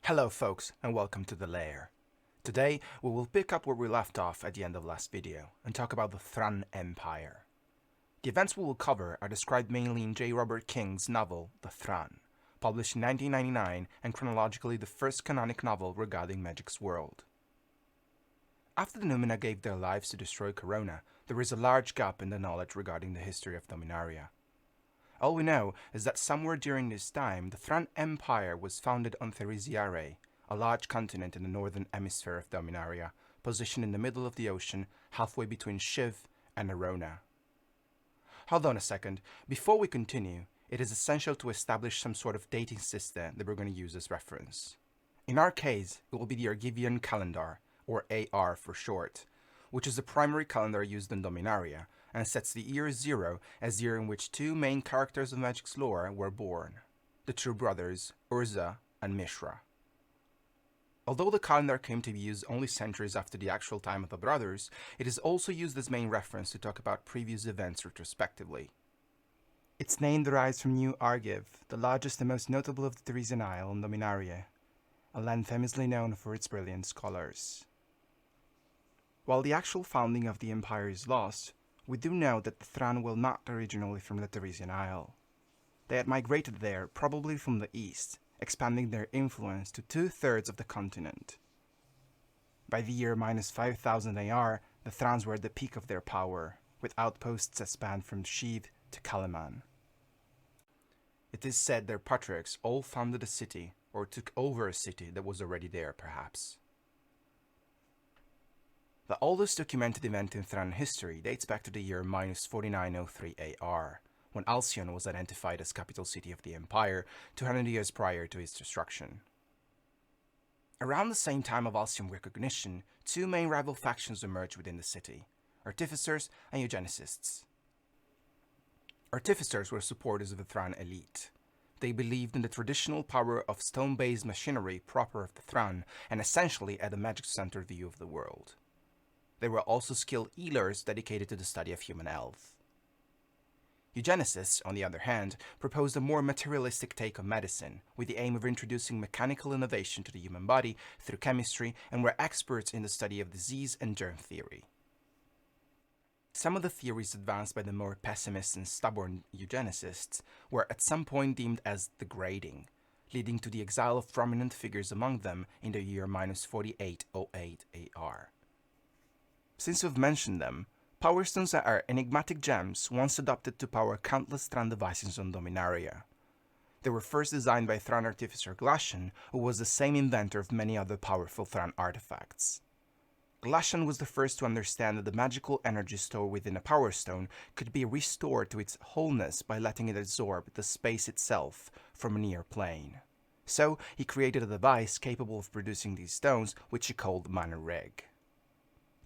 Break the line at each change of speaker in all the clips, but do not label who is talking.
Hello folks, and welcome to the Lair. Today we will pick up where we left off at the end of last video and talk about the Thran Empire. The events we will cover are described mainly in J. Robert King's novel The Thran, published in 1999 and chronologically the first canonic novel regarding Magic's world. After the Numina gave their lives to destroy Corona, there is a large gap in the knowledge regarding the history of Dominaria. All we know is that somewhere during this time, the Thran Empire was founded on Phyrexia, a large continent in the northern hemisphere of Dominaria, positioned in the middle of the ocean, halfway between Shiv and Arona. Hold on a second, before we continue, it is essential to establish some sort of dating system that we're going to use as reference. In our case, it will be the Argivian Calendar, or AR for short, which is the primary calendar used in Dominaria, and sets the year 0 as the year in which two main characters of Magic's lore were born, the true brothers Urza and Mishra. Although the calendar came to be used only centuries after the actual time of the brothers, it is also used as main reference to talk about previous events retrospectively. Its name derives from New Argiv, the largest and most notable of the Thracian Isle in Dominaria, a land famously known for its brilliant scholars. While the actual founding of the empire is lost, we do know that the Thran were not originally from the Thracian Isle. They had migrated there, probably from the east, expanding their influence to 2/3 of the continent. By the year -5000 AR, the Thrans were at the peak of their power, with outposts that spanned from Shiv to Kalaman. It is said their patriarchs all founded a city, or took over a city that was already there, perhaps. The oldest documented event in Thran history dates back to the year -4903 AR, when Halcyon was identified as capital city of the empire 200 years prior to its destruction. Around the same time of Halcyon recognition, two main rival factions emerged within the city, Artificers and Eugenicists. Artificers were supporters of the Thran elite. They believed in the traditional power of stone-based machinery proper of the Thran and essentially had a magic-centered view of the world. They were also skilled healers dedicated to the study of human health. Eugenicists, on the other hand, proposed a more materialistic take on medicine, with the aim of introducing mechanical innovation to the human body through chemistry, and were experts in the study of disease and germ theory. Some of the theories advanced by the more pessimist and stubborn eugenicists were at some point deemed as degrading, leading to the exile of prominent figures among them in the year -4808 AR. Since we've mentioned them, Powerstones are enigmatic gems once adopted to power countless Thran devices on Dominaria. They were first designed by Thran artificer Glacian, who was the same inventor of many other powerful Thran artifacts. Glacian was the first to understand that the magical energy stored within a Powerstone could be restored to its wholeness by letting it absorb the space itself from a near plane. So he created a device capable of producing these stones, which he called Mana Rig.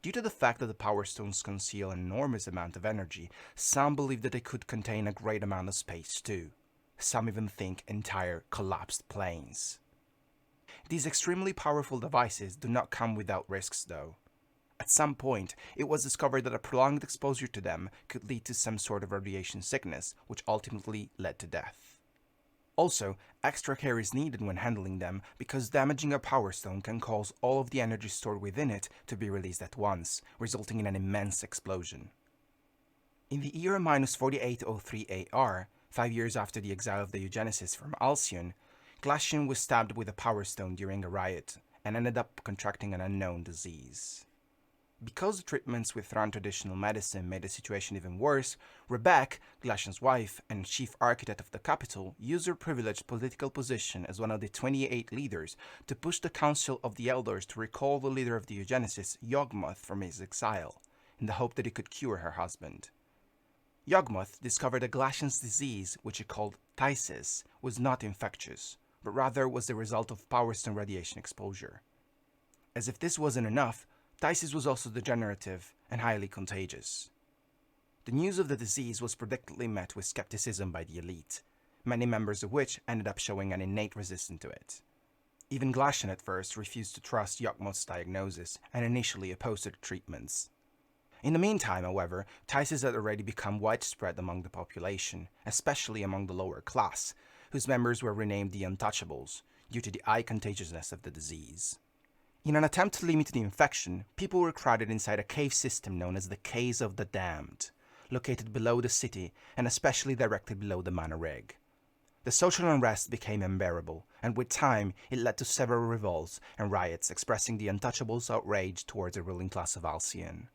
Due to the fact that the Powerstones conceal an enormous amount of energy, some believe that they could contain a great amount of space too. Some even think entire collapsed planes. These extremely powerful devices do not come without risks though. At some point, it was discovered that a prolonged exposure to them could lead to some sort of radiation sickness, which ultimately led to death. Also, extra care is needed when handling them because damaging a Powerstone can cause all of the energy stored within it to be released at once, resulting in an immense explosion. In the year -4803 AR, 5 years after the exile of the Eugenicists from Halcyon, Glacian was stabbed with a Powerstone during a riot and ended up contracting an unknown disease. Because the treatments with Thran traditional medicine made the situation even worse, Rebbec, Glacian's wife and chief architect of the capital, used her privileged political position as one of the 28 leaders to push the Council of the Elders to recall the leader of the Eugenicists, Yawgmoth, from his exile, in the hope that he could cure her husband. Yawgmoth discovered that Glacian's disease, which he called phthisis, was not infectious, but rather was the result of Powerstone radiation exposure. As if this wasn't enough, phthisis was also degenerative and highly contagious. The news of the disease was predictably met with skepticism by the elite, many members of which ended up showing an innate resistance to it. Even Glacian at first refused to trust Yawgmoth's diagnosis and initially opposed the treatments. In the meantime, however, phthisis had already become widespread among the population, especially among the lower class, whose members were renamed the Untouchables, due to the high contagiousness of the disease. In an attempt to limit the infection, people were crowded inside a cave system known as the Caves of the Damned, located below the city and especially directly below the Mana Rig. The social unrest became unbearable, and with time it led to several revolts and riots expressing the Untouchables' outrage towards the ruling class of Halcyon.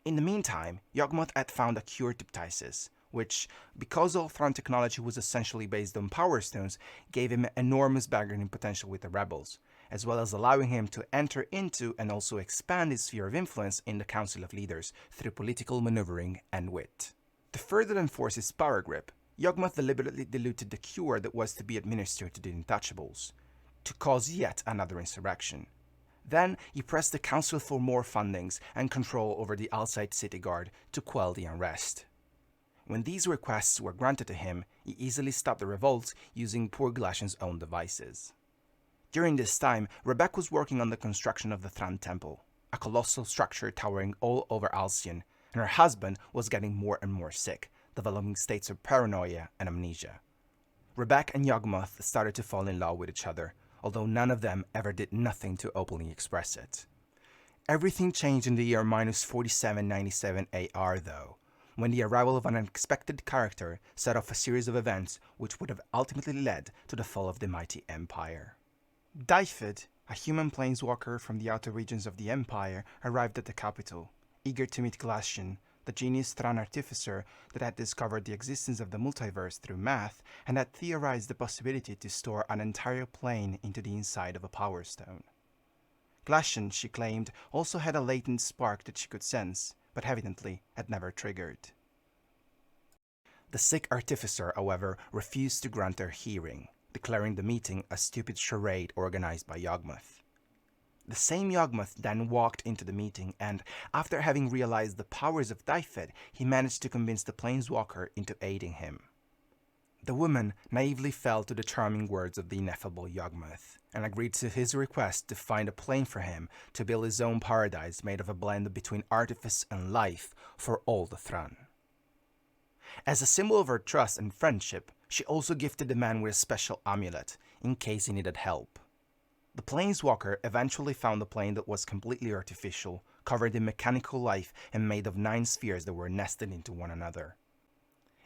In the meantime, Yawgmoth had found a cure to ptysis, which, because all Thran technology was essentially based on Powerstones, gave him enormous bargaining potential with the rebels, as well as allowing him to enter into and also expand his sphere of influence in the Council of Leaders through political maneuvering and wit. To further enforce his power grip, Yawgmoth deliberately diluted the cure that was to be administered to the Untouchables, to cause yet another insurrection. Then he pressed the council for more fundings and control over the outside city guard to quell the unrest. When these requests were granted to him, he easily stopped the revolts using poor Glacian's own devices. During this time, Rebbec was working on the construction of the Thran Temple, a colossal structure towering all over Halcyon, and her husband was getting more and more sick, developing states of paranoia and amnesia. Rebbec and Yawgmoth started to fall in love with each other, although none of them ever did nothing to openly express it. Everything changed in the year minus 4797 AR though, when the arrival of an unexpected character set off a series of events which would have ultimately led to the fall of the mighty Empire. Dyfed, a human planeswalker from the outer regions of the Empire, arrived at the capital, eager to meet Glacian, the genius Thran artificer that had discovered the existence of the multiverse through math and had theorized the possibility to store an entire plane into the inside of a Power Stone. Glacian, she claimed, also had a latent spark that she could sense, but evidently had never triggered. The sick artificer, however, refused to grant her hearing, declaring the meeting a stupid charade organized by Yawgmoth. The same Yawgmoth then walked into the meeting and, after having realized the powers of Dyfed, he managed to convince the Planeswalker into aiding him. The woman naively fell to the charming words of the ineffable Yawgmoth, and agreed to his request to find a plane for him to build his own paradise made of a blend between artifice and life for all the Thran. As a symbol of her trust and friendship, she also gifted the man with a special amulet, in case he needed help. The Planeswalker eventually found a plane that was completely artificial, covered in mechanical life and made of 9 spheres that were nested into one another.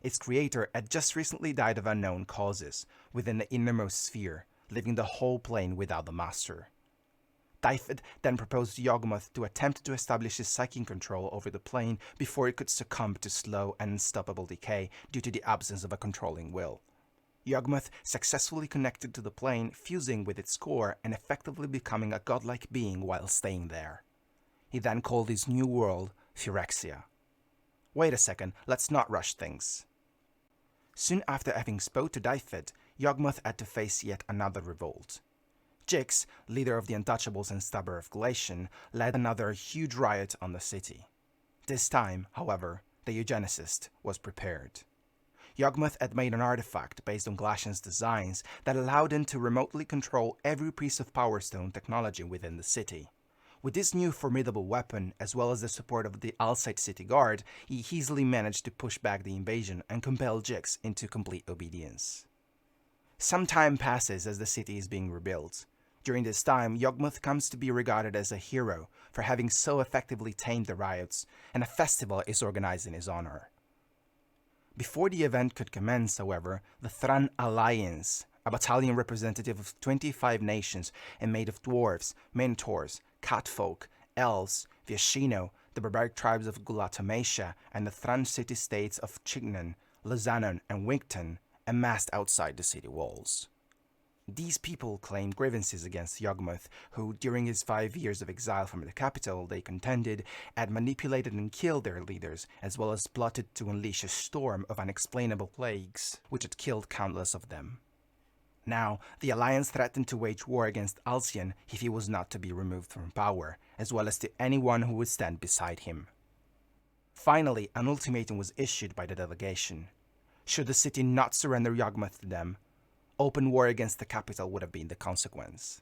Its creator had just recently died of unknown causes, within the innermost sphere, leaving the whole plane without the master. Dyfed then proposed to Yawgmoth to attempt to establish his psychic control over the plane before it could succumb to slow and unstoppable decay due to the absence of a controlling will. Yawgmoth successfully connected to the plane, fusing with its core and effectively becoming a godlike being while staying there. He then called his new world Phyrexia. Wait a second, let's not rush things. Soon after having spoke to Dyfed, Yawgmoth had to face yet another revolt. Jix, leader of the Untouchables and stabber of Glacian, led another huge riot on the city. This time, however, the eugenicist was prepared. Yawgmoth had made an artifact based on Glacian's designs that allowed him to remotely control every piece of Power Stone technology within the city. With this new formidable weapon, as well as the support of the outside city guard, he easily managed to push back the invasion and compel Jix into complete obedience. Some time passes as the city is being rebuilt. During this time, Yawgmoth comes to be regarded as a hero for having so effectively tamed the riots, and a festival is organized in his honor. Before the event could commence, however, the Thran Alliance, a battalion representative of 25 nations and made of dwarves, minotaurs, catfolk, elves, Viashino, the barbaric tribes of Gulatomatia, and the Thran city-states of Chignan, Lozanon, and Wigton, amassed outside the city walls. These people claimed grievances against Yawgmoth, who, during his 5 years of exile from the capital, they contended, had manipulated and killed their leaders, as well as plotted to unleash a storm of unexplainable plagues, which had killed countless of them. Now, the Alliance threatened to wage war against Halcyon if he was not to be removed from power, as well as to anyone who would stand beside him. Finally, an ultimatum was issued by the delegation. Should the city not surrender Yawgmoth to them, open war against the capital would have been the consequence.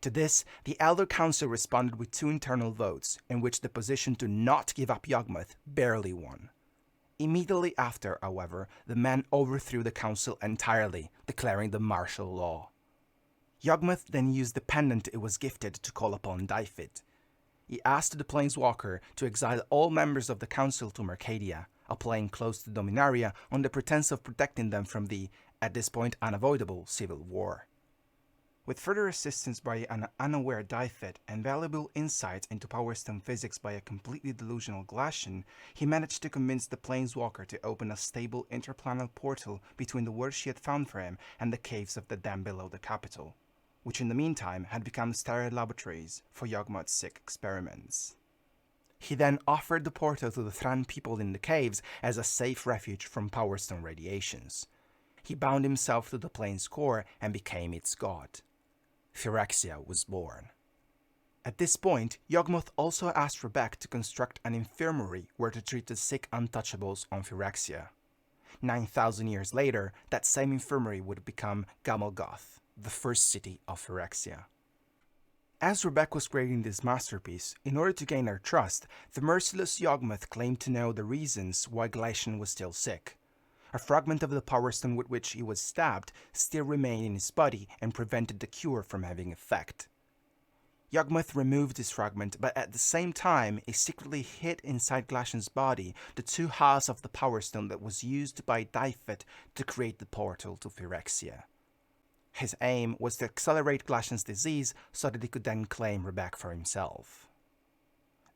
To this, the Elder Council responded with 2 internal votes, in which the position to not give up Yawgmoth barely won. Immediately after, however, the men overthrew the council entirely, declaring the martial law. Yawgmoth then used the pendant it was gifted to call upon Dyfed. He asked the Planeswalker to exile all members of the Council to Mercadia, a plane close to Dominaria, on the pretense of protecting them from the, at this point unavoidable, Civil War. With further assistance by an unaware Dyfed and valuable insights into Powerstone physics by a completely delusional Glacian, he managed to convince the Planeswalker to open a stable interplanar portal between the world she had found for him and the caves of the dam below the capital, which in the meantime had become sterile laboratories for Yawgmoth's sick experiments. He then offered the portal to the Thran people in the caves as a safe refuge from Powerstone radiations. He bound himself to the plane's core and became its god. Phyrexia was born. At this point, Yawgmoth also asked Rebbec to construct an infirmary where to treat the sick untouchables on Phyrexia. 9,000 years later, that same infirmary would become Gamalgoth, the first city of Phyrexia. As Rebbec was creating this masterpiece, in order to gain her trust, the merciless Yawgmoth claimed to know the reasons why Glacian was still sick. A fragment of the Powerstone with which he was stabbed still remained in his body and prevented the cure from having effect. Yawgmoth removed this fragment, but at the same time, he secretly hid inside Glacian's body the two halves of the Powerstone that was used by Dyfed to create the portal to Phyrexia. His aim was to accelerate Glacian's disease so that he could then claim Rebbec for himself.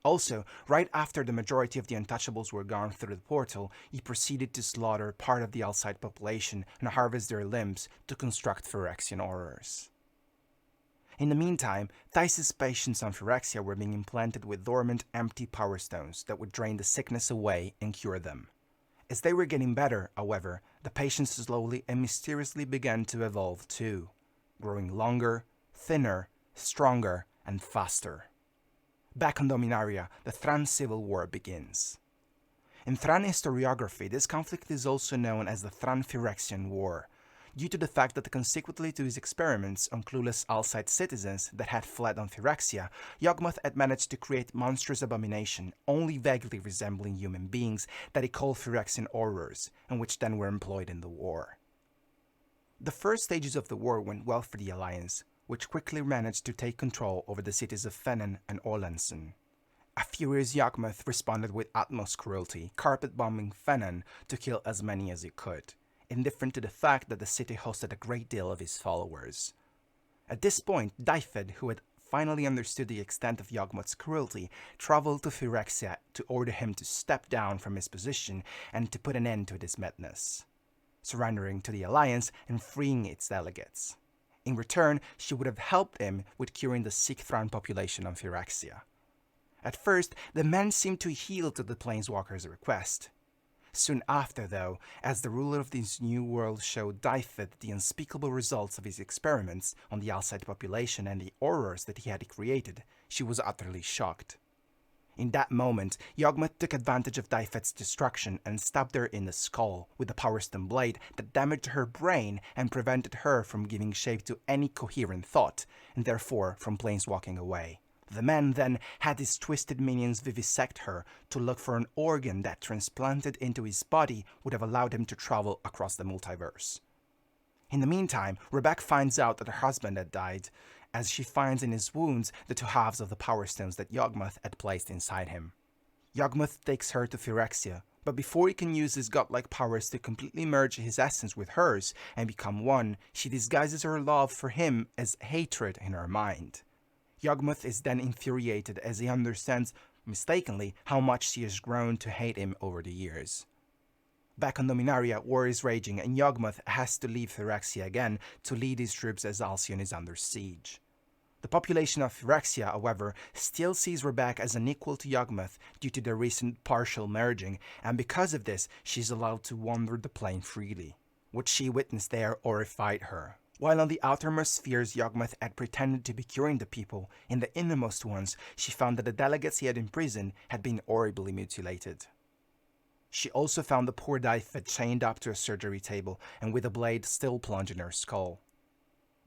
Also, right after the majority of the Untouchables were gone through the portal, he proceeded to slaughter part of the outside population and harvest their limbs to construct Phyrexian horrors. In the meantime, Thais' patients on Phyrexia were being implanted with dormant, empty Powerstones that would drain the sickness away and cure them. As they were getting better, however, the patients slowly and mysteriously began to evolve too, growing longer, thinner, stronger, and faster. Back on Dominaria, the Thran Civil War begins. In Thran historiography, this conflict is also known as the Thran Phyrexian War, due to the fact that consequently to his experiments on clueless Alcide citizens that had fled on Phyrexia, Yawgmoth had managed to create monstrous abomination only vaguely resembling human beings that he called Phyrexian horrors, and which then were employed in the war. The first stages of the war went well for the Alliance, which quickly managed to take control over the cities of Fennan and Orlanson. A furious Yawgmoth responded with utmost cruelty, carpet-bombing Fennan to kill as many as he could, indifferent to the fact that the city hosted a great deal of his followers. At this point, Dyfed, who had finally understood the extent of Yawgmoth's cruelty, traveled to Phyrexia to order him to step down from his position and to put an end to this madness, surrendering to the Alliance and freeing its delegates. In return, she would have helped him with curing the sick Thran population on Phyrexia. At first, the men seemed to yield to the Planeswalker's request. Soon after, though, as the ruler of this new world showed Dyfed the unspeakable results of his experiments on the outside population and the horrors that he had created, she was utterly shocked. In that moment, Yawgmoth took advantage of Dyfed's destruction and stabbed her in the skull with a Powerstone blade that damaged her brain and prevented her from giving shape to any coherent thought, and therefore from planeswalking away. The men then had his twisted minions vivisect her to look for an organ that, transplanted into his body, would have allowed him to travel across the multiverse. In the meantime, Rebbec finds out that her husband had died, as she finds in his wounds the two halves of the Powerstones that Yawgmoth had placed inside him. Yawgmoth takes her to Phyrexia, but before he can use his godlike powers to completely merge his essence with hers and become one, she disguises her love for him as hatred in her mind. Yawgmoth is then infuriated as he understands, mistakenly, how much she has grown to hate him over the years. Back on Dominaria, war is raging and Yawgmoth has to leave Phyrexia again to lead his troops as Halcyon is under siege. The population of Phyrexia, however, still sees Rebbec as an equal to Yawgmoth due to their recent partial merging, and because of this, she is allowed to wander the plane freely. What she witnessed there horrified her. While on the outermost spheres Yawgmoth had pretended to be curing the people, in the innermost ones she found that the delegates he had imprisoned had been horribly mutilated. She also found the poor Dyfed chained up to a surgery table and with a blade still plunged in her skull.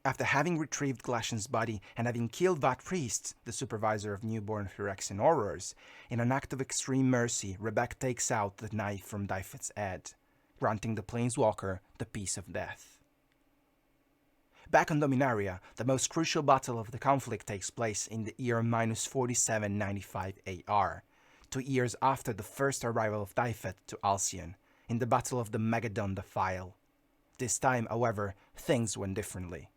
After having retrieved Glacian's body and having killed that priest, the supervisor of newborn Phyrexian horrors, in an act of extreme mercy, Rebbec takes out the knife from Dyfed's head, granting the Planeswalker the peace of death. Back on Dominaria, the most crucial battle of the conflict takes place in the year -4795 AR, 2 years after the first arrival of Dyfed to Halcyon, in the Battle of the Megheddon Defile. This time, however, things went differently.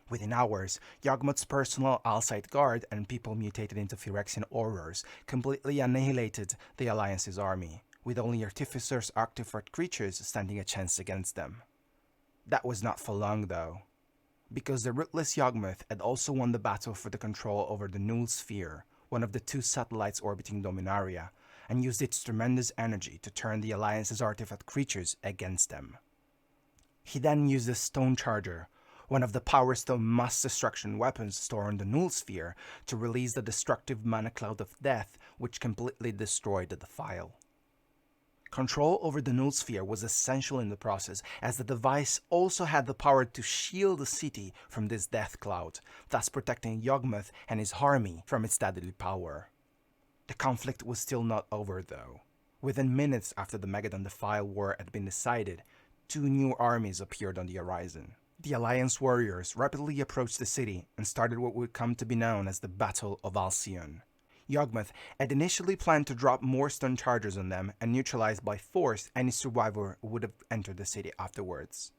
Within hours, Yawgmoth's personal Alcide guard and people mutated into Phyrexian horrors completely annihilated the Alliance's army, with only Artificer's artifact creatures standing a chance against them. That was not for long though, because the ruthless Yawgmoth had also won the battle for the control over the Null Sphere, one of the 2 satellites orbiting Dominaria, and used its tremendous energy to turn the Alliance's artifact creatures against them. He then used the Stone Charger, one of the Powerstone mass destruction weapons stored on the Null Sphere, to release the destructive mana cloud of death which completely destroyed the Defile. Control over the Null Sphere was essential in the process, as the device also had the power to shield the city from this death cloud, thus protecting Yawgmoth and his army from its deadly power. The conflict was still not over though. Within minutes after the Megheddon Defile war had been decided, 2 new armies appeared on the horizon. The Alliance warriors rapidly approached the city and started what would come to be known as the Battle of Halcyon. Yawgmoth had initially planned to drop more stun charges on them and neutralize by force any survivor who would have entered the city afterwards.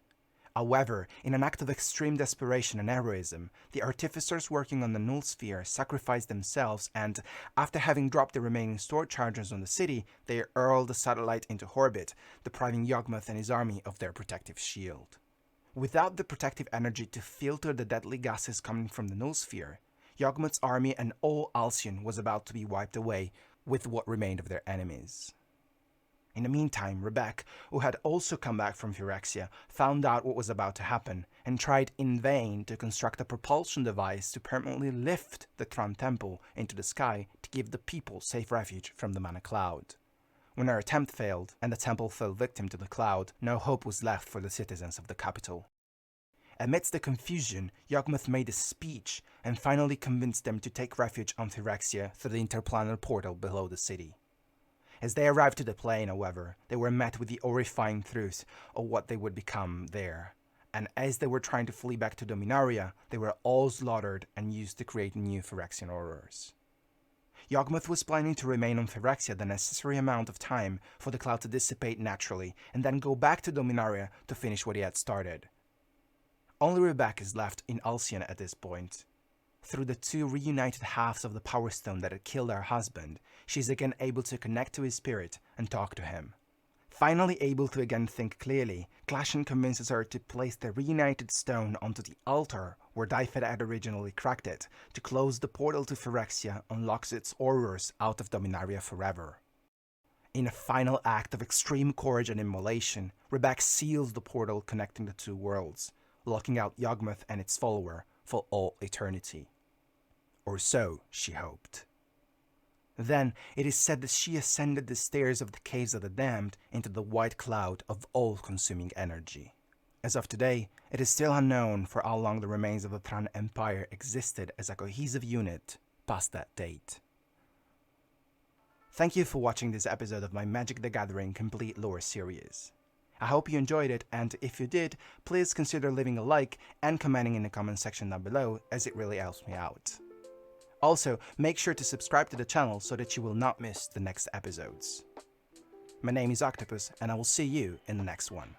However, in an act of extreme desperation and heroism, the artificers working on the Null Sphere sacrificed themselves and, after having dropped the remaining stored charges on the city, they hurled the satellite into orbit, depriving Yawgmoth and his army of their protective shield. Without the protective energy to filter the deadly gases coming from the Null Sphere, Yawgmoth's army and all Halcyon was about to be wiped away with what remained of their enemies. In the meantime, Rebbec, who had also come back from Phyrexia, found out what was about to happen and tried in vain to construct a propulsion device to permanently lift the Thran Temple into the sky to give the people safe refuge from the mana cloud. When her attempt failed and the temple fell victim to the cloud, no hope was left for the citizens of the capital. Amidst the confusion, Yawgmoth made a speech and finally convinced them to take refuge on Phyrexia through the interplanar portal below the city. As they arrived to the plain, however, they were met with the horrifying truth of what they would become there, and as they were trying to flee back to Dominaria, they were all slaughtered and used to create new Phyrexian horrors. Yawgmoth was planning to remain on Phyrexia the necessary amount of time for the cloud to dissipate naturally and then go back to Dominaria to finish what he had started. Only Rebbec is left in Halcyon at this point. Through the 2 reunited halves of the Powerstone that had killed her husband, she is again able to connect to his spirit and talk to him. Finally able to again think clearly, Clashen convinces her to place the reunited stone onto the altar where Dyfed had originally cracked it, to close the portal to Phyrexia and locks its horrors out of Dominaria forever. In a final act of extreme courage and immolation, Rebbec seals the portal connecting the 2 worlds, locking out Yawgmoth and its follower for all eternity. Or so she hoped. Then, it is said that she ascended the stairs of the Caves of the Damned into the white cloud of all-consuming energy. As of today, it is still unknown for how long the remains of the Thran Empire existed as a cohesive unit past that date. Thank you for watching this episode of my Magic the Gathering Complete Lore series. I hope you enjoyed it, and if you did, please consider leaving a like and commenting in the comment section down below, as it really helps me out. Also, make sure to subscribe to the channel so that you will not miss the next episodes. My name is Octopus, and I will see you in the next one.